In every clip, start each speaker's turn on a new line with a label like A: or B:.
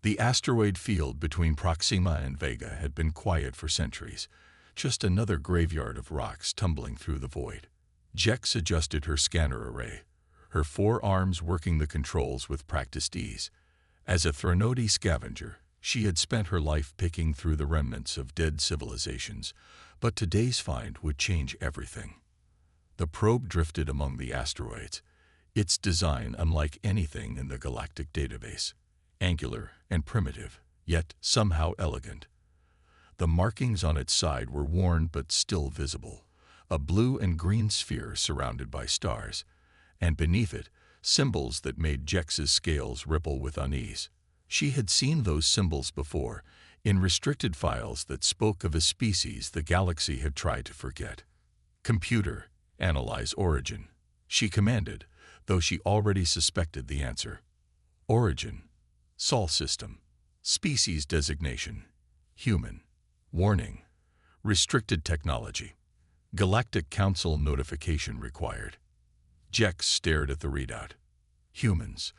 A: The asteroid field between Proxima and Vega had been quiet for centuries, just another graveyard of rocks tumbling through the void. Jex adjusted her scanner array, her 4 arms working the controls with practiced ease. As a Threnody scavenger, she had spent her life picking through the remnants of dead civilizations, but today's find would change everything. The probe drifted among the asteroids, its design unlike anything in the galactic database, angular and primitive, yet somehow elegant. The markings on its side were worn but still visible, a blue and green sphere surrounded by stars, and beneath it, symbols that made Jex's scales ripple with unease. She had seen those symbols before, in restricted files that spoke of a species the galaxy had tried to forget. "Computer, analyze origin," she commanded, though she already suspected the answer. Origin, Sol system, species designation, human, warning, restricted technology, Galactic Council notification required. Jex stared at the readout. Humans,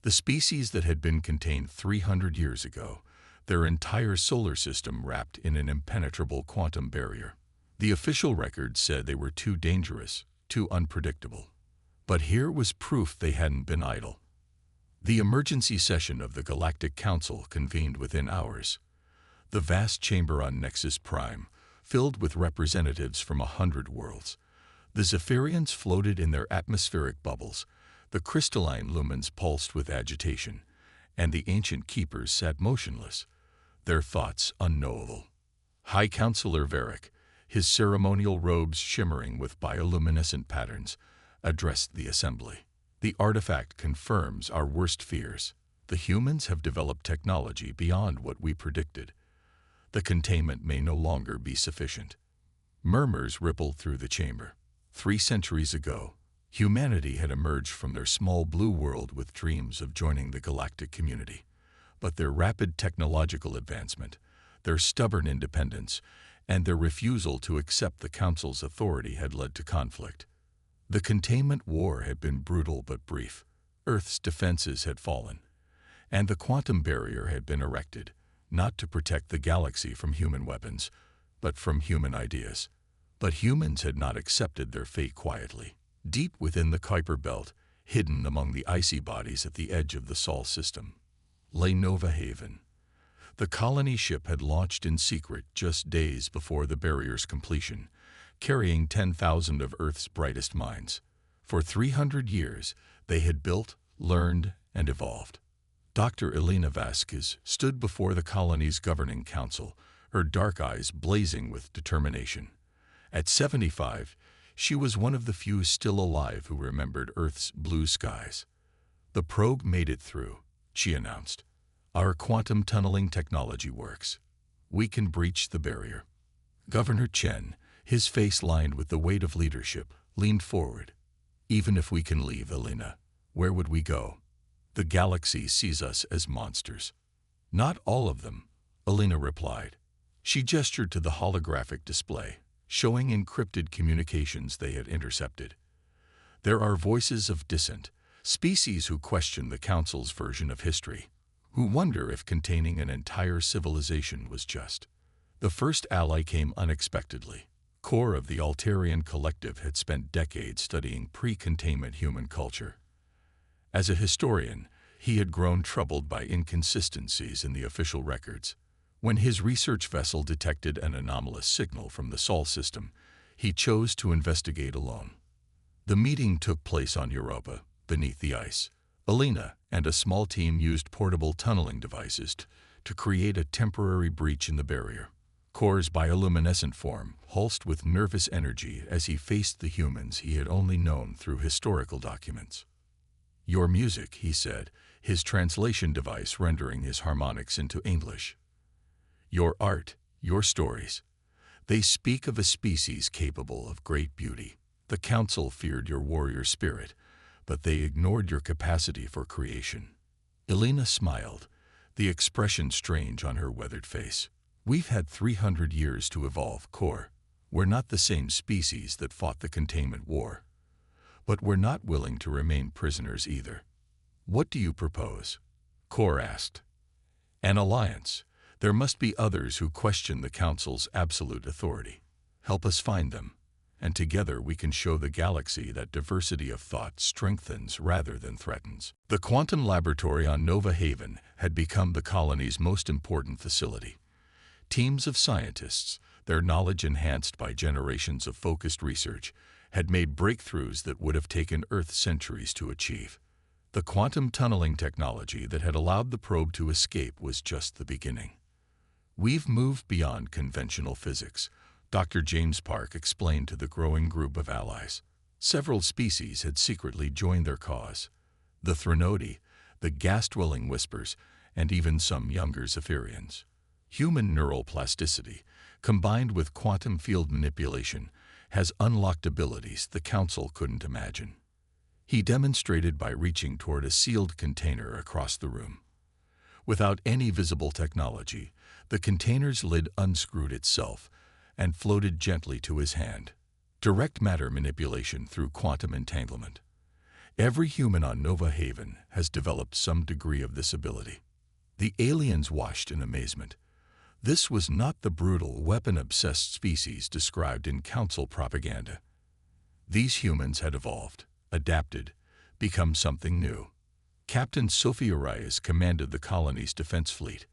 A: the species that had been contained 300 years ago, their entire solar system wrapped in an impenetrable quantum barrier. The official record said they were too dangerous, too unpredictable. But here was proof they hadn't been idle. The emergency session of the Galactic Council convened within hours. The vast chamber on Nexus Prime, filled with representatives from 100 worlds. The Zephyrians floated in their atmospheric bubbles, the crystalline lumens pulsed with agitation, and the ancient keepers sat motionless, their thoughts unknowable. High Counselor Varric, his ceremonial robes shimmering with bioluminescent patterns, addressed the assembly. "The artifact confirms our worst fears. The humans have developed technology beyond what we predicted. The containment may no longer be sufficient." Murmurs rippled through the chamber. 3 centuries ago, humanity had emerged from their small blue world with dreams of joining the galactic community. But their rapid technological advancement, their stubborn independence, and their refusal to accept the Council's authority had led to conflict. The containment war had been brutal but brief. Earth's defenses had fallen, and the quantum barrier had been erected, not to protect the galaxy from human weapons, but from human ideas. But humans had not accepted their fate quietly. Deep within the Kuiper Belt, hidden among the icy bodies at the edge of the Sol system, lay Nova Haven. The colony ship had launched in secret just days before the barrier's completion, carrying 10,000 of Earth's brightest minds. For 300 years, they had built, learned, and evolved. Dr. Elena Vasquez stood before the colony's governing council, her dark eyes blazing with determination. At 75, she was one of the few still alive who remembered Earth's blue skies. "The probe made it through," she announced. "Our quantum tunneling technology works. We can breach the barrier." Governor Chen, his face lined with the weight of leadership, leaned forward. "Even if we can leave, Elena, where would we go? The galaxy sees us as monsters." "Not all of them," Elena replied. She gestured to the holographic display, showing encrypted communications they had intercepted. "There are voices of dissent, species who question the Council's version of history, who wonder if containing an entire civilization was just." The first ally came unexpectedly. Core of the Altarian Collective had spent decades studying pre-containment human culture. As a historian, he had grown troubled by inconsistencies in the official records. When his research vessel detected an anomalous signal from the Sol system, he chose to investigate alone. The meeting took place on Europa, beneath the ice. Elena and a small team used portable tunneling devices to create a temporary breach in the barrier. Core's bioluminescent form pulsed with nervous energy as he faced the humans he had only known through historical documents. "Your music," he said, his translation device rendering his harmonics into English. "Your art, your stories. They speak of a species capable of great beauty. The Council feared your warrior spirit, but they ignored your capacity for creation." Elena smiled, the expression strange on her weathered face. "We've had 300 years to evolve, Core. We're not the same species that fought the containment war. But we're not willing to remain prisoners either." "What do you propose?" Core asked. An alliance. There must be others who question the Council's absolute authority. Help us find them, and together we can show the galaxy that diversity of thought strengthens rather than threatens. The Quantum Laboratory on Nova Haven had become the colony's most important facility. Teams of scientists, their knowledge enhanced by generations of focused research, had made breakthroughs that would have taken Earth centuries to achieve. The quantum tunneling technology that had allowed the probe to escape was just the beginning. "We've moved beyond conventional physics," Dr. James Park explained to the growing group of allies. Several species had secretly joined their cause. The Threnodi, the gas-dwelling Whispers, and even some younger Zephyrians. Human neural plasticity, combined with quantum field manipulation, has unlocked abilities the Council couldn't imagine. He demonstrated by reaching toward a sealed container across the room. Without any visible technology, the container's lid unscrewed itself and floated gently to his hand. Direct matter manipulation through quantum entanglement. Every human on Nova Haven has developed some degree of this ability. The aliens watched in amazement. This was not the brutal, weapon-obsessed species described in Council propaganda. These humans had evolved, adapted, become something new. Captain Sophia Reyes commanded the colony's defense fleet,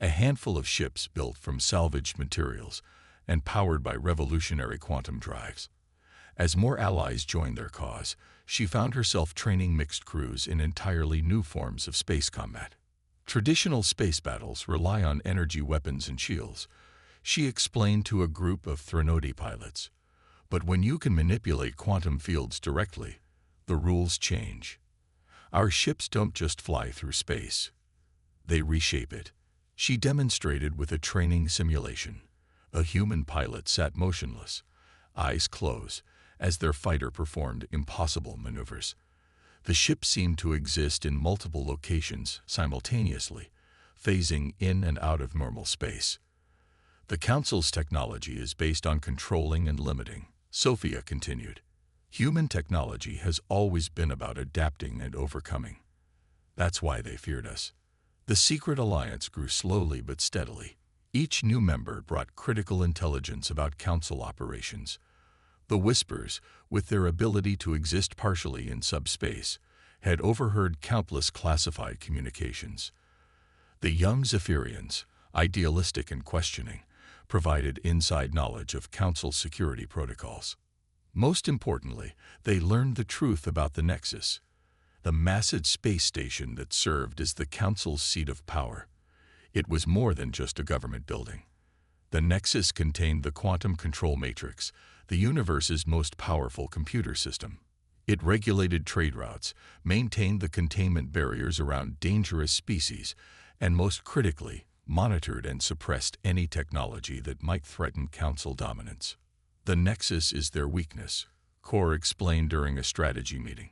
A: a handful of ships built from salvaged materials and powered by revolutionary quantum drives. As more allies joined their cause, she found herself training mixed crews in entirely new forms of space combat. Traditional space battles rely on energy weapons and shields, she explained to a group of Threnodi pilots. But when you can manipulate quantum fields directly, the rules change. Our ships don't just fly through space. They reshape it. She demonstrated with a training simulation. A human pilot sat motionless, eyes closed, as their fighter performed impossible maneuvers. The ship seemed to exist in multiple locations simultaneously, phasing in and out of normal space. The Council's technology is based on controlling and limiting, Sophia continued. Human technology has always been about adapting and overcoming. That's why they feared us. The secret alliance grew slowly but steadily. Each new member brought critical intelligence about Council operations. The Whispers, with their ability to exist partially in subspace, had overheard countless classified communications. The young Zephyrians, idealistic and questioning, provided inside knowledge of Council security protocols. Most importantly, they learned the truth about the Nexus, the massive space station that served as the Council's seat of power. It was more than just a government building. The Nexus contained the quantum control matrix, the universe's most powerful computer system. It regulated trade routes, maintained the containment barriers around dangerous species, and most critically, monitored and suppressed any technology that might threaten Council dominance. The Nexus is their weakness, Core explained during a strategy meeting.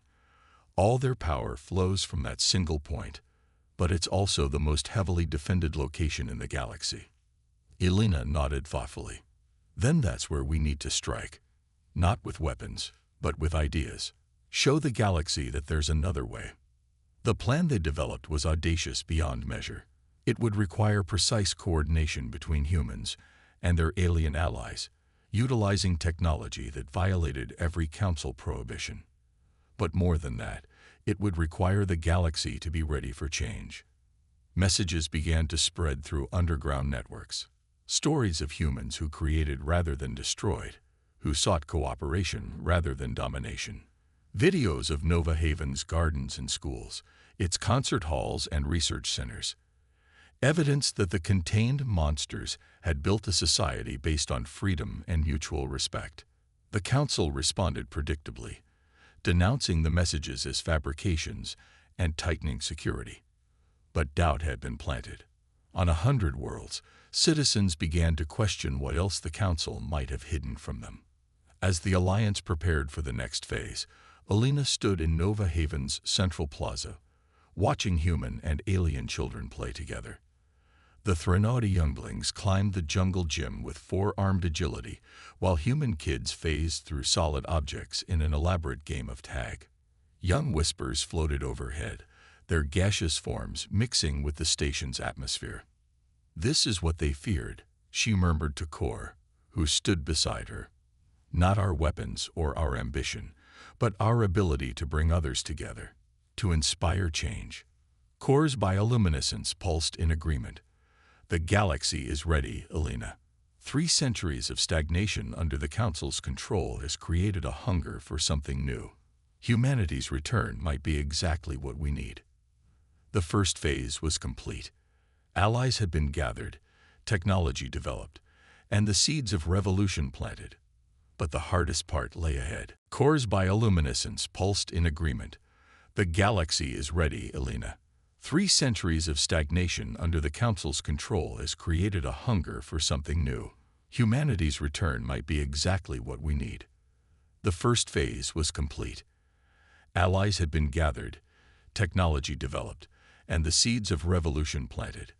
A: All their power flows from that single point, but it's also the most heavily defended location in the galaxy. Elena nodded thoughtfully. Then that's where we need to strike. Not with weapons, but with ideas. Show the galaxy that there's another way. The plan they developed was audacious beyond measure. It would require precise coordination between humans and their alien allies, utilizing technology that violated every Council prohibition. But more than that, it would require the galaxy to be ready for change. Messages began to spread through underground networks. Stories of humans who created rather than destroyed, who sought cooperation rather than domination. Videos of Nova Haven's gardens and schools, its concert halls and research centers. Evidence that the contained monsters had built a society based on freedom and mutual respect. The Council responded predictably, denouncing the messages as fabrications and tightening security. But doubt had been planted. On 100 worlds, citizens began to question what else the Council might have hidden from them. As the Alliance prepared for the next phase, Elena stood in Nova Haven's central plaza, watching human and alien children play together. The Threnodi younglings climbed the jungle gym with four-armed agility, while human kids phased through solid objects in an elaborate game of tag. Young Whispers floated overhead, their gaseous forms mixing with the station's atmosphere. "This is what they feared," she murmured to Kor, who stood beside her. "Not our weapons or our ambition, but our ability to bring others together, to inspire change." Kor's bioluminescence pulsed in agreement. "The galaxy is ready, Elena. 3 centuries of stagnation under the Council's control has created a hunger for something new. Humanity's return might be exactly what we need." The first phase was complete. Allies had been gathered, technology developed, and the seeds of revolution planted. But the hardest part lay ahead. Kor's bioluminescence pulsed in agreement. "The galaxy is ready, Elena. 3 centuries of stagnation under the Council's control has created a hunger for something new. Humanity's return might be exactly what we need." The first phase was complete. Allies had been gathered, technology developed, and the seeds of revolution planted.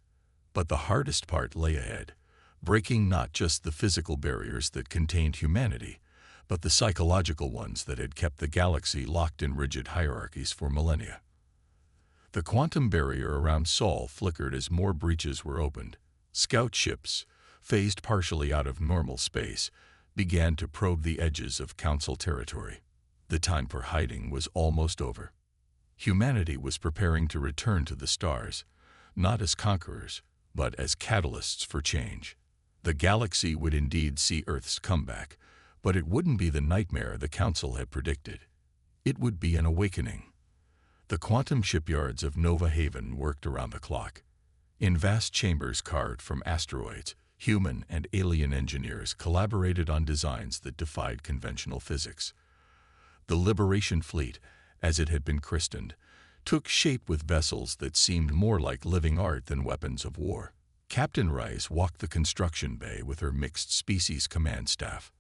A: But the hardest part lay ahead, breaking not just the physical barriers that contained humanity, but the psychological ones that had kept the galaxy locked in rigid hierarchies for millennia. The quantum barrier around Sol flickered as more breaches were opened. Scout ships, phased partially out of normal space, began to probe the edges of Council territory. The time for hiding was almost over. Humanity was preparing to return to the stars, not as conquerors, but as catalysts for change. The galaxy would indeed see Earth's comeback, but it wouldn't be the nightmare the Council had predicted. It would be an awakening. The quantum shipyards of Nova Haven worked around the clock. In vast chambers carved from asteroids, human and alien engineers collaborated on designs that defied conventional physics. The Liberation Fleet, as it had been christened, took shape with vessels that seemed more like living art than weapons of war. Captain Rice walked the construction bay with her mixed-species command staff.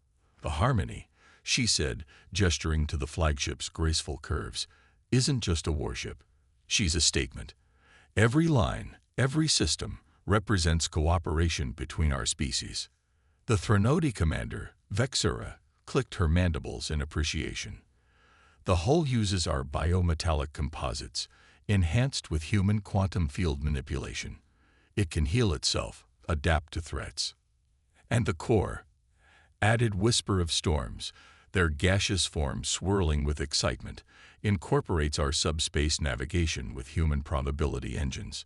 A: "The Harmony," she said, gesturing to the flagship's graceful curves, "isn't just a warship. She's a statement. Every line, every system, represents cooperation between our species." The Threnody commander, Vexura, clicked her mandibles in appreciation. "The hull uses our biometallic composites, enhanced with human quantum field manipulation. It can heal itself, adapt to threats." And the core, added Whisper of Storms, their gaseous form swirling with excitement, incorporates our subspace navigation with human probability engines.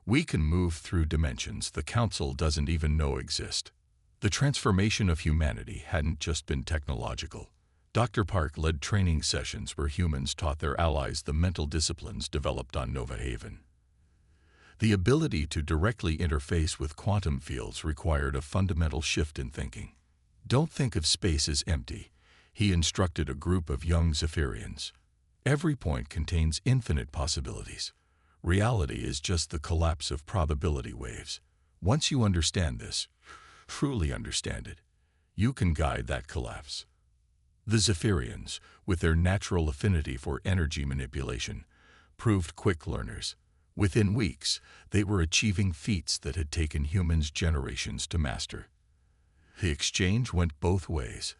A: We can move through dimensions the Council doesn't even know exist. The transformation of humanity hadn't just been technological. Dr. Park led training sessions where humans taught their allies the mental disciplines developed on Nova Haven. The ability to directly interface with quantum fields required a fundamental shift in thinking. "Don't think of space as empty," he instructed a group of young Zephyrians. "Every point contains infinite possibilities. Reality is just the collapse of probability waves. Once you understand this, truly understand it, you can guide that collapse." The Zephyrians, with their natural affinity for energy manipulation, proved quick learners. Within weeks, they were achieving feats that had taken humans generations to master. The exchange went both ways.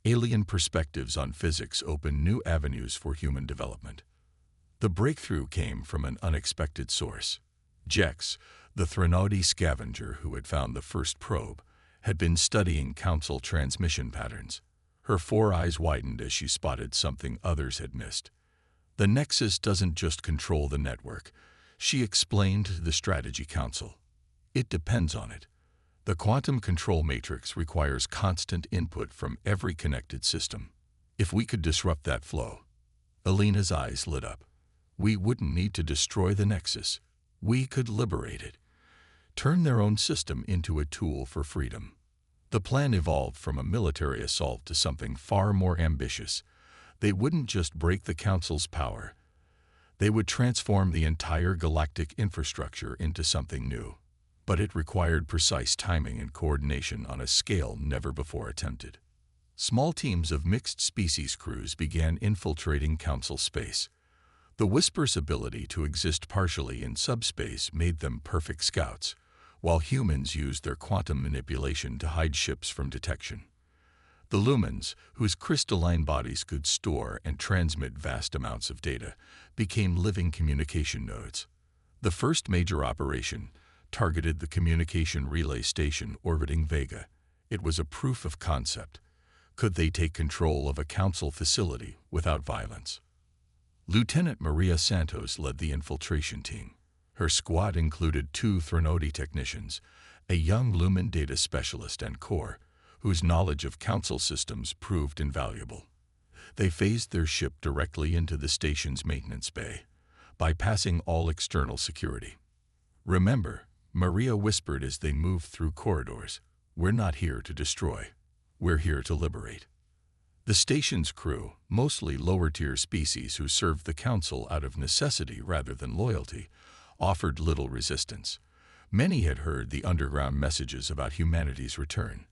A: Alien perspectives on physics opened new avenues for human development. The breakthrough came from an unexpected source. Jex, the Threnody scavenger who had found the first probe, had been studying Council transmission patterns. Her 4 eyes widened as she spotted something others had missed. "The Nexus doesn't just control the network," she explained to the Strategy Council. "It depends on it. The quantum control matrix requires constant input from every connected system. If we could disrupt that flow..." Elena's eyes lit up. "We wouldn't need to destroy the Nexus. We could liberate it. Turn their own system into a tool for freedom." The plan evolved from a military assault to something far more ambitious. They wouldn't just break the Council's power. They would transform the entire galactic infrastructure into something new. But it required precise timing and coordination on a scale never before attempted. Small teams of mixed-species crews began infiltrating Council space. The Whisper's ability to exist partially in subspace made them perfect scouts, while humans used their quantum manipulation to hide ships from detection. The lumens, whose crystalline bodies could store and transmit vast amounts of data, became living communication nodes. The first major operation targeted the communication relay station orbiting Vega. It was a proof of concept. Could they take control of a council facility without violence? Lieutenant Maria Santos led the infiltration team. Her squad included 2 Threnody technicians, a young Lumen data specialist and core, whose knowledge of council systems proved invaluable. They phased their ship directly into the station's maintenance bay, bypassing all external security. "Remember," Maria whispered as they moved through corridors, "we're not here to destroy. We're here to liberate." The station's crew, mostly lower-tier species who served the council out of necessity rather than loyalty, offered little resistance. Many had heard the underground messages about humanity's return.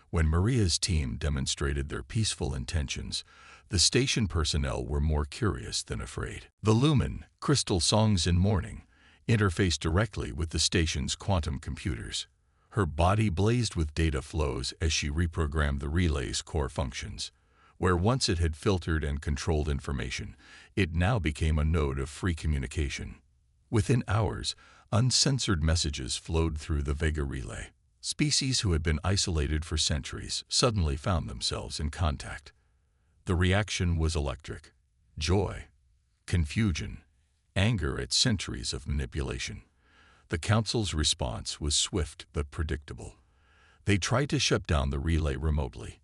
A: When Maria's team demonstrated their peaceful intentions, the station personnel were more curious than afraid. The Lumen, Crystal Songs in Mourning, interfaced directly with the station's quantum computers. Her body blazed with data flows as she reprogrammed the relay's core functions. Where once it had filtered and controlled information, it now became a node of free communication. Within hours, uncensored messages flowed through the Vega relay. Species who had been isolated for centuries suddenly found themselves in contact. The reaction was electric. Joy, confusion, anger at centuries of manipulation. The Council's response was swift but predictable. They tried to shut down the relay remotely.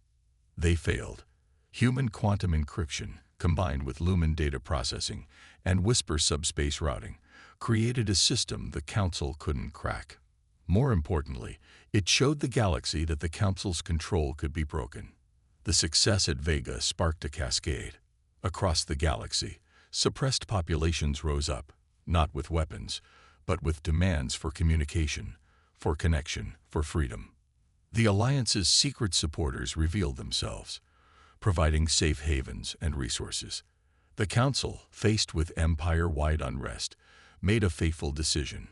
A: They failed. Human quantum encryption, combined with Lumen data processing and Whisper subspace routing, created a system the Council couldn't crack. More importantly, it showed the galaxy that the Council's control could be broken. The success at Vega sparked a cascade. Across the galaxy, suppressed populations rose up, not with weapons, but with demands for communication, for connection, for freedom. The Alliance's secret supporters revealed themselves, providing safe havens and resources. The Council, faced with empire-wide unrest, made a fateful decision.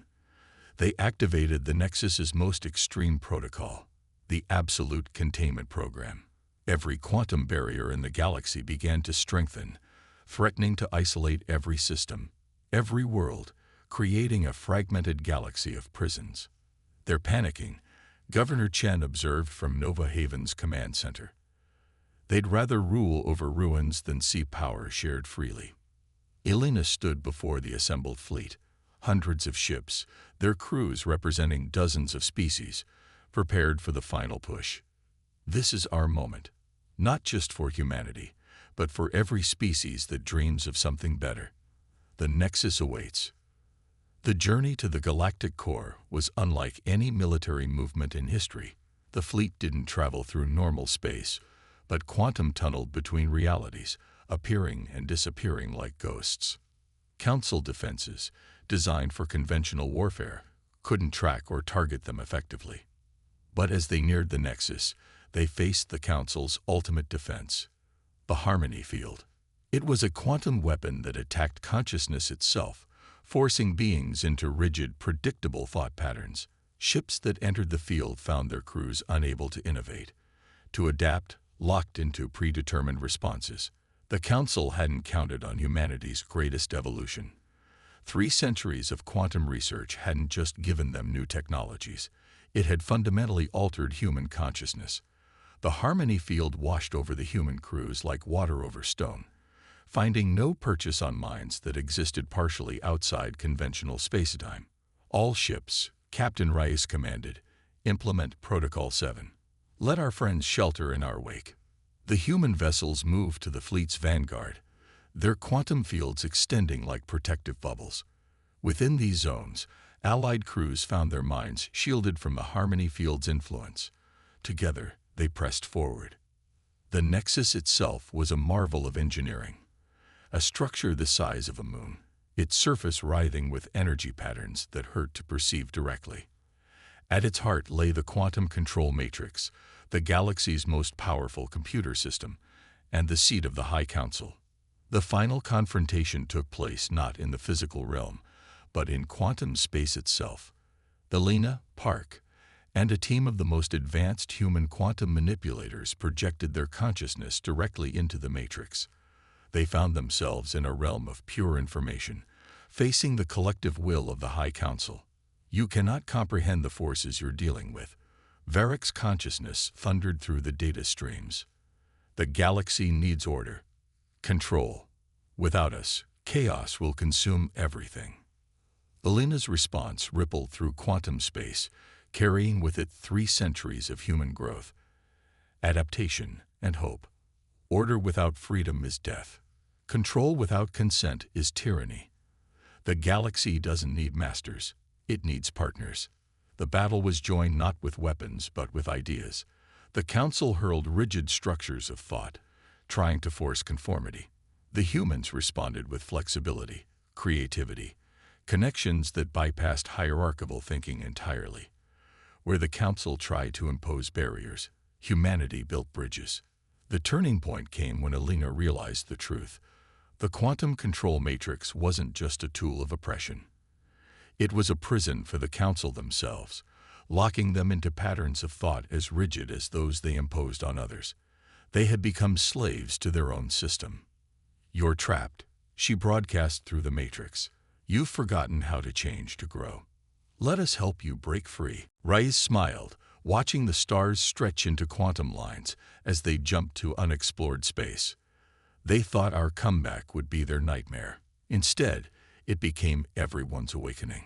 A: They activated the Nexus's most extreme protocol, the Absolute Containment Program. Every quantum barrier in the galaxy began to strengthen, threatening to isolate every system, every world, creating a fragmented galaxy of prisons. "They're panicking," Governor Chen observed from Nova Haven's command center. "They'd rather rule over ruins than see power shared freely." Elena stood before the assembled fleet, hundreds of ships, their crews representing dozens of species, prepared for the final push. "This is our moment, not just for humanity, but for every species that dreams of something better. The Nexus awaits." The journey to the galactic core was unlike any military movement in history. The fleet didn't travel through normal space, but quantum tunneled between realities, appearing and disappearing like ghosts. Council defenses, designed for conventional warfare, couldn't track or target them effectively. But as they neared the Nexus, they faced the Council's ultimate defense, the Harmony Field. It was a quantum weapon that attacked consciousness itself, forcing beings into rigid, predictable thought patterns. Ships that entered the field found their crews unable to innovate, to adapt, locked into predetermined responses. The Council hadn't counted on humanity's greatest evolution. 3 centuries of quantum research hadn't just given them new technologies. It had fundamentally altered human consciousness. The Harmony Field washed over the human crews like water over stone, finding no purchase on minds that existed partially outside conventional spacetime. "All ships," Captain Rice commanded, "implement Protocol 7. Let our friends shelter in our wake." The human vessels moved to the fleet's vanguard, their quantum fields extending like protective bubbles. Within these zones, Allied crews found their minds shielded from the Harmony Field's influence. Together, they pressed forward. The Nexus itself was a marvel of engineering, a structure the size of a moon, its surface writhing with energy patterns that hurt to perceive directly. At its heart lay the quantum control matrix, the galaxy's most powerful computer system, and the seat of the High Council. The final confrontation took place not in the physical realm, but in quantum space itself. Elena, Park, and a team of the most advanced human quantum manipulators projected their consciousness directly into the matrix. They found themselves in a realm of pure information, facing the collective will of the High Council. You cannot comprehend the forces you're dealing with. Varick's consciousness thundered through the data streams. The galaxy needs order, control. Without us, chaos will consume everything. Elena's response rippled through quantum space, carrying with it 3 centuries of human growth, adaptation, and hope. Order without freedom is death. Control without consent is tyranny. The galaxy doesn't need masters, it needs partners. The battle was joined not with weapons but with ideas. The Council hurled rigid structures of thought, trying to force conformity. The humans responded with flexibility, creativity, connections that bypassed hierarchical thinking entirely. Where the Council tried to impose barriers, humanity built bridges. The turning point came when Elena realized the truth. The quantum control matrix wasn't just a tool of oppression. It was a prison for the Council themselves, locking them into patterns of thought as rigid as those they imposed on others. They had become slaves to their own system. "You're trapped," she broadcast through the matrix. "You've forgotten how to change to grow. Let us help you break free." Reyes smiled, watching the stars stretch into quantum lines as they jumped to unexplored space. They thought our comeback would be their nightmare. Instead, it became everyone's awakening.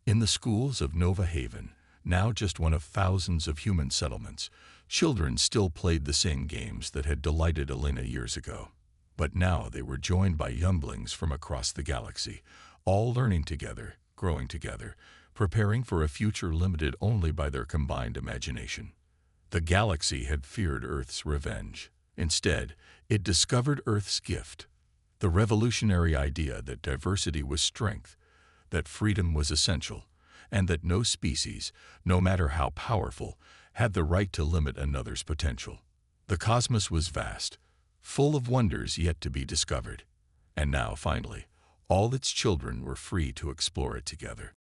A: In the schools of Nova Haven, now just one of thousands of human settlements, children still played the same games that had delighted Elena years ago. But now they were joined by younglings from across the galaxy, all learning together, growing together, preparing for a future limited only by their combined imagination. The galaxy had feared Earth's revenge. Instead, it discovered Earth's gift, the revolutionary idea that diversity was strength, that freedom was essential, and that no species, no matter how powerful, had the right to limit another's potential. The cosmos was vast, full of wonders yet to be discovered, and now, finally, all its children were free to explore it together.